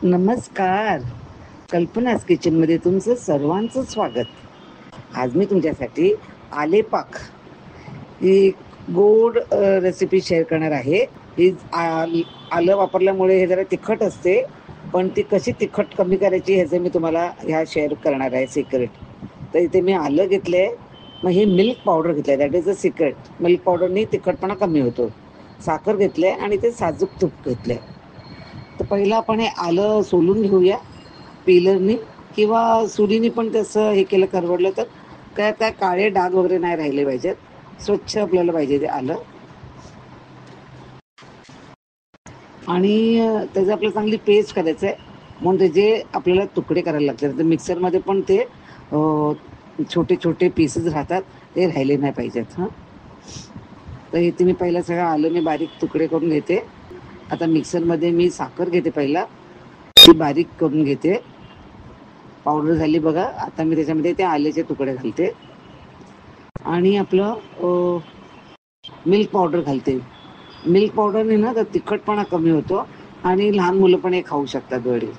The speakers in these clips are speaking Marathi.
नमस्कार. कल्पनास किचनमध्ये तुमचं सर्वांचं स्वागत. आज मी तुमच्यासाठी आलेपाक ही गोड रेसिपी शेअर करणार आहे. ही आलं वापरल्यामुळे हे जरा तिखट असते, पण ती कशी तिखट कमी करायची ह्याचं मी तुम्हाला ह्या शेअर करणार आहे सिक्रेट. तर इथे मी आलं घेतलंय, मग ही मिल्क पावडर घेतलंय, that is a secret. Milk पावडरनी तिखटपणा कमी होतो. साखर घेतलंय आणि ते साजूक तूप घेतलंय. तर पहिलं आपण हे आलं सोलून घेऊया पिलरनी किंवा सुरीनी पण तसं हे केलं करवडलं तर काय काय काळे डाग वगैरे नाही राहिले पाहिजेत. स्वच्छ आपल्याला पाहिजे ते आलं. आणि त्याचं आपल्याला चांगली पेस्ट करायचं आहे, म्हणून त्याचे आपल्याला तुकडे करायला लागतात. तर मिक्सरमध्ये पण ते छोटे छोटे पीसेस राहतात, ते राहिले नाही पाहिजेत. हां, तर इथे मी पहिला सगळं आलं मी बारीक तुकडे करून घेते. आता मिक्सरमध्ये मी साखर घेते, पहिला ती बारीक करून घेते. पावडर झाली बघा. आता मी त्याच्यामध्ये ते आल्याचे तुकडे घालते आणि आपलं मिल्क पावडर घालते. मिल्क पावडरने ना तर तिखटपणा कमी होतो आणि लहान मुलं पण हे खाऊ शकतात वडे.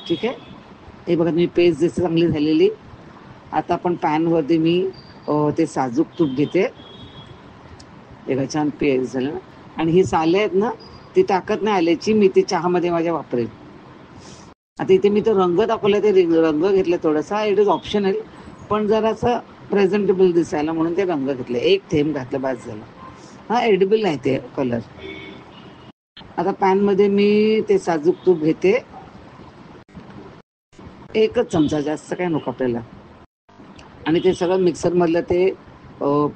ठीक आहे. हे बघा मी पेस्ट जशी चांगली झालेली. आता आपण पॅनवरती मी ते साजूक तूप घेते. हे छान पेस्ट झालं आणि ही साले आहेत ना ती टाकत नाही आल्याची, मी ती चहामध्ये माझ्या वापरेल. आता इथे मी तो रंग दाखवला, ते रंग घेतला थोडासा, इट इज ऑप्शनल, पण जरासं प्रेझेंटेबल दिसायला म्हणून ते रंग घेतले. एक थेंब घातलं बस झालं. हा एडिबल आहे ते कलर. आता पॅनमध्ये मी ते साजूक तूप घेते, एकच चमचा, जास्त काय नको आपल्याला. आणि ते सगळं मिक्सरमधलं ते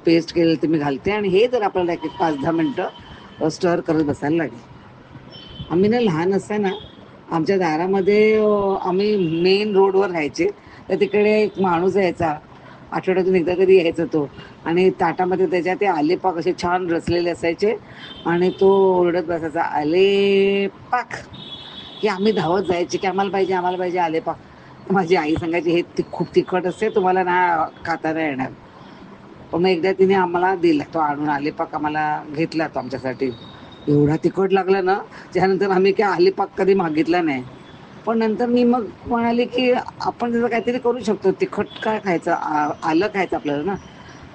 पेस्ट केलेलं ते मी घालते आणि हे जर आपल्याला एक 5-10 मिनटं स्टर करत बसायला लागेल. आम्ही ना लहान असताना आमच्या दारामध्ये आम्ही मेन रोडवर राहायचे, तर तिकडे एक माणूस यायचा, आठवड्यातून एकदा तरी यायचा तो, आणि ताटामध्ये त्याच्या ते आलेपाक असे छान रचलेले असायचे आणि तो ओरडत बसायचा, आले पाक, की आम्ही धावत जायचे की आम्हाला पाहिजे, आम्हाला पाहिजे आलेपाक. माझी आई सांगायची हे खूप तिखट असते, तुम्हाला ना खाता नाही येणार. पण मग एकदा तिने आम्हाला दिला तो आणून आलेपाक, आम्हाला घेतला तो आमच्यासाठी. एवढा तिखट लागला ना, त्यानंतर आम्ही काय आलेपाक कधी मागितला नाही. पण नंतर मी मग म्हणाले की आपण त्याचं काहीतरी करू शकतो, तिखट काय खायचं, आलं खायचं आपल्याला ना.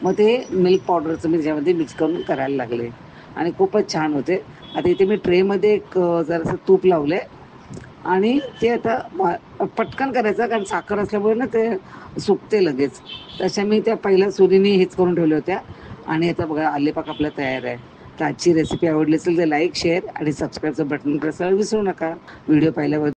मग ते मिल्क पावडरचं मी त्याच्यामध्ये मिक्स करून करायला लागले आणि खूपच छान होते. आता इथे मी ट्रेमध्ये एक जरासं तूप लावले आणि ते आता पटकन करायचं, कारण साखर असल्यामुळे ना ते सुकते लगेच. तशा मी त्या पहिल्या सुरीने हेच करून ठेवल्या होत्या आणि आता बघा आलेपाक आपला तयार आहे. तर आजची रेसिपी आवडली असेल तर लाईक, शेअर आणि सबस्क्राईबचं बटन प्रेस करायला विसरू नका. व्हिडिओ पाहिल्यावर